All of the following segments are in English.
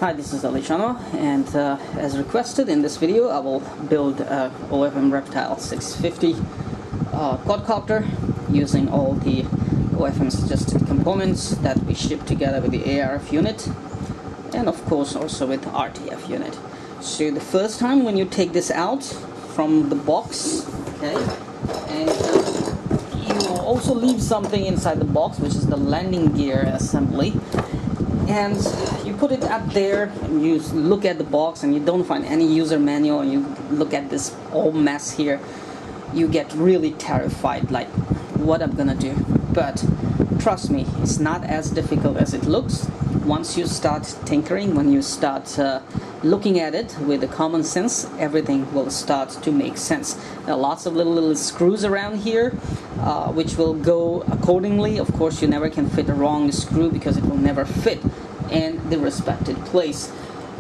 Hi, this is AliShanMao, and as requested in this video, I will build a OFM Reptile 650 quadcopter using all the OFM suggested components that we ship together with the ARF unit, and of course also with RTF unit. So the first time when you take this out from the box, okay, and you will also leave something inside the box, which is the landing gear assembly. And you put it up there and you look at the box and you don't find any user manual, and you look at this whole mess here, you get really terrified, like what I'm gonna do. But trust me, it's not as difficult as it looks. Once you start tinkering, when you start looking at it with the common sense, everything will start to make sense. There are lots of little screws around here which will go accordingly. Of course, you never can fit a wrong screw because it will never fit in the respected place.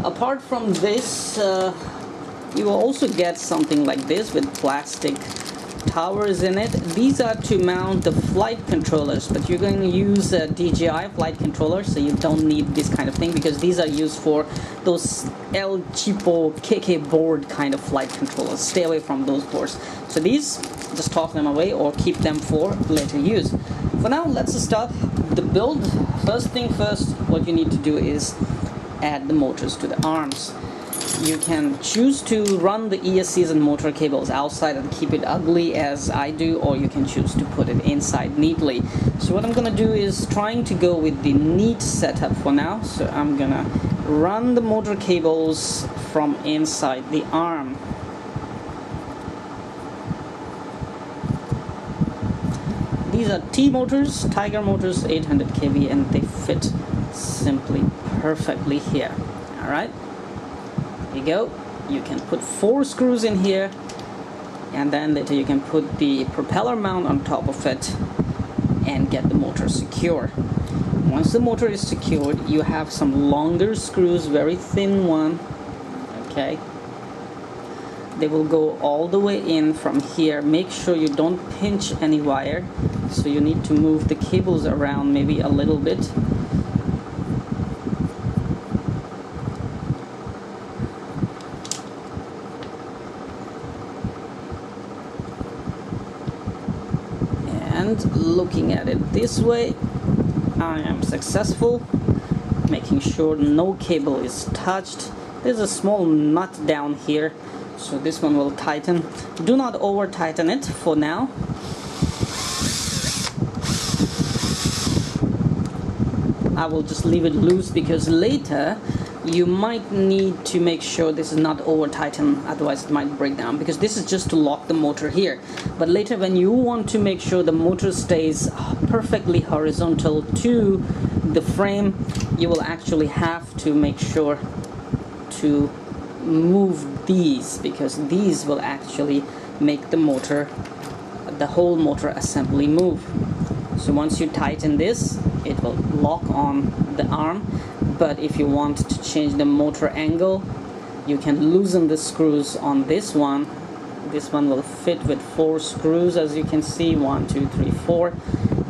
Apart from this, you will also get something like this with plastic towers in it. These are to mount the flight controllers, but you're going to use a DJI flight controller, so you don't need this kind of thing, because these are used for those El Cheapo KK board kind of flight controllers. Stay away from those boards. So these, just toss them away or keep them for later use. For now, let's start the build. First thing first, what you need to do is add the motors to the arms. You can choose to run the ESCs and motor cables outside and keep it ugly as I do, or you can choose to put it inside neatly. So what I'm gonna do is trying to go with the neat setup for now. So I'm gonna run the motor cables from inside the arm. These are T motors, Tiger motors, 800 kV, and they fit simply perfectly here. Alright, here you go. You can put 4 screws in here, and then later you can put the propeller mount on top of it and get the motor secure. Once the motor is secured, you have some longer screws, very thin one, okay? They will go all the way in from here. Make sure you don't pinch any wire, so you need to move the cables around maybe a little bit. And looking at it this way, I am successful, making sure no cable is touched. There's a small nut down here, so this one will tighten. Do not over tighten it for now. I will just leave it loose, because later you might need to make sure this is not over tightened, otherwise it might break down, because this is just to lock the motor here. But later, when you want to make sure the motor stays perfectly horizontal to the frame, you will actually have to make sure to move these, because these will actually make the motor, the whole motor assembly move. So once you tighten this, it will lock on the arm. But if you want to change the motor angle, you can loosen the screws on this one. This one will fit with 4 screws, as you can see, 1, 2, 3, 4.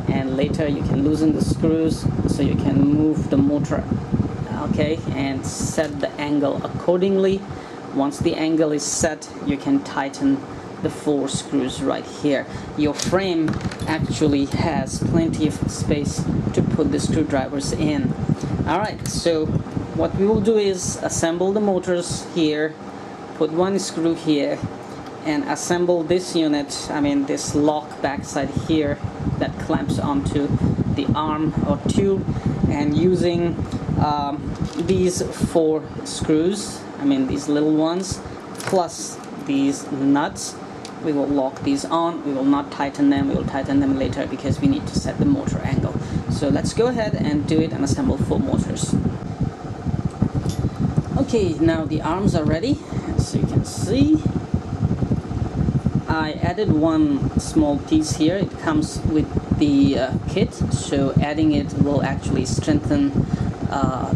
And later you can loosen the screws so you can move the motor, okay, and set the angle accordingly. Once the angle is set, you can tighten the 4 screws right here. Your frame actually has plenty of space to put the screwdrivers in. Alright, so what we will do is assemble the motors here, put 1 screw here, and assemble this unit, this lock backside here that clamps onto the arm or tube, and using these 4 screws, these little ones, plus these nuts, we will lock these on. We will not tighten them, we will tighten them later because we need to set the motor angle. So let's go ahead and do it and assemble 4 motors. Okay, now the arms are ready. As you can see, I added 1 small piece here. It comes with the kit, so adding it will actually strengthen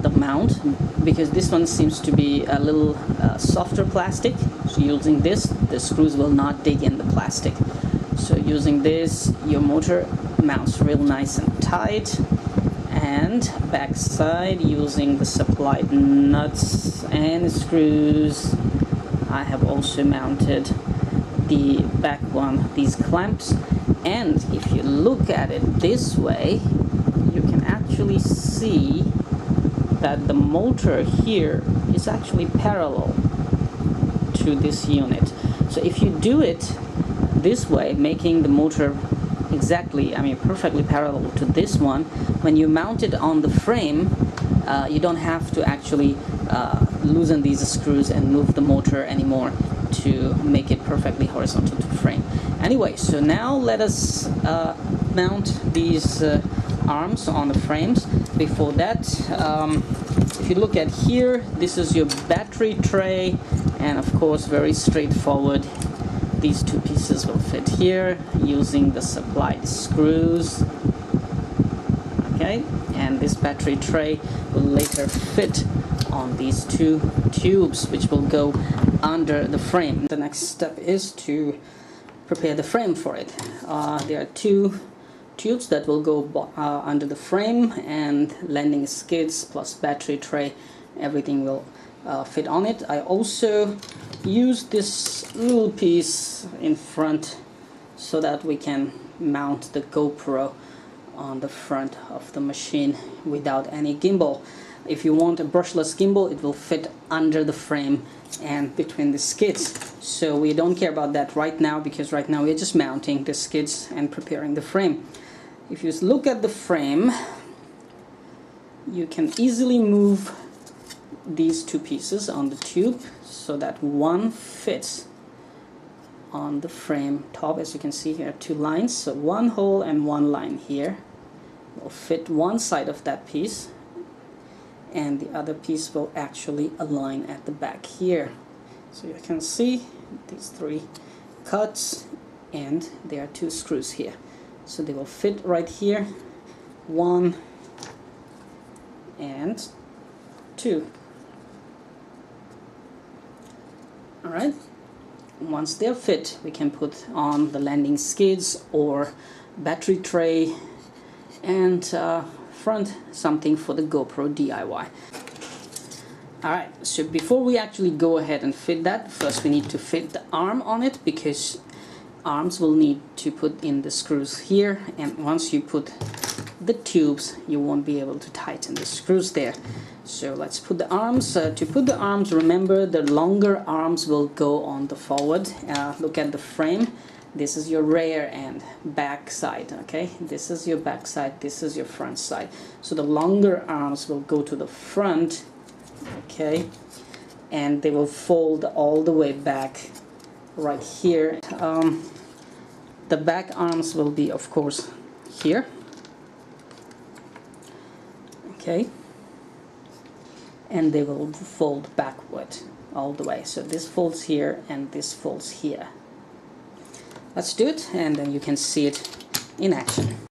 the mount, because this one seems to be a little softer plastic. So using this, the screws will not dig in the plastic. So using this, your motor mounts real nice and tight, and back side using the supplied nuts and screws. I have also mounted the back one, these clamps, and if you look at it this way, you can actually see that the motor here is actually parallel to this unit. So if you do it this way, making the motor exactly, perfectly parallel to this one, when you mount it on the frame, you don't have to actually loosen these screws and move the motor anymore to make it perfectly horizontal to the frame. Anyway, so now let us mount these arms on the frames. Before that, if you look at here, this is your battery tray, and of course very straightforward. These two pieces will fit here using the supplied screws. Okay, and this battery tray will later fit on these two tubes which will go under the frame. The next step is to prepare the frame for it. There are two tubes that will go under the frame, and landing skids plus battery tray, everything will fit on it. I also use this little piece in front so that we can mount the GoPro on the front of the machine without any gimbal. If you want a brushless gimbal, it will fit under the frame and between the skids. So we don't care about that right now, because right now we're just mounting the skids and preparing the frame. If you look at the frame, you can easily move these two pieces on the tube so that one fits on the frame top. As you can see here, two lines, so one hole and one line here will fit one side of that piece, and the other piece will actually align at the back here. So you can see these three cuts, and there are two screws here, so they will fit right here, one and two. Alright, once they're fit, we can put on the landing skids or battery tray, and front something for the GoPro DIY. Alright, so before we actually go ahead and fit that, first we need to fit the arm on it, because arms will need to put in the screws here, and once you put the tubes, you won't be able to tighten the screws there. So let's put the arms. To put the arms, remember the longer arms will go on the forward. Look at the frame. This is your rear and back side. Okay, this is your back side, this is your front side. So the longer arms will go to the front. Okay, and they will fold all the way back right here. The back arms will be, of course, here. Okay, and they will fold backward all the way. So this folds here and this folds here. Let's do it, and then you can see it in action.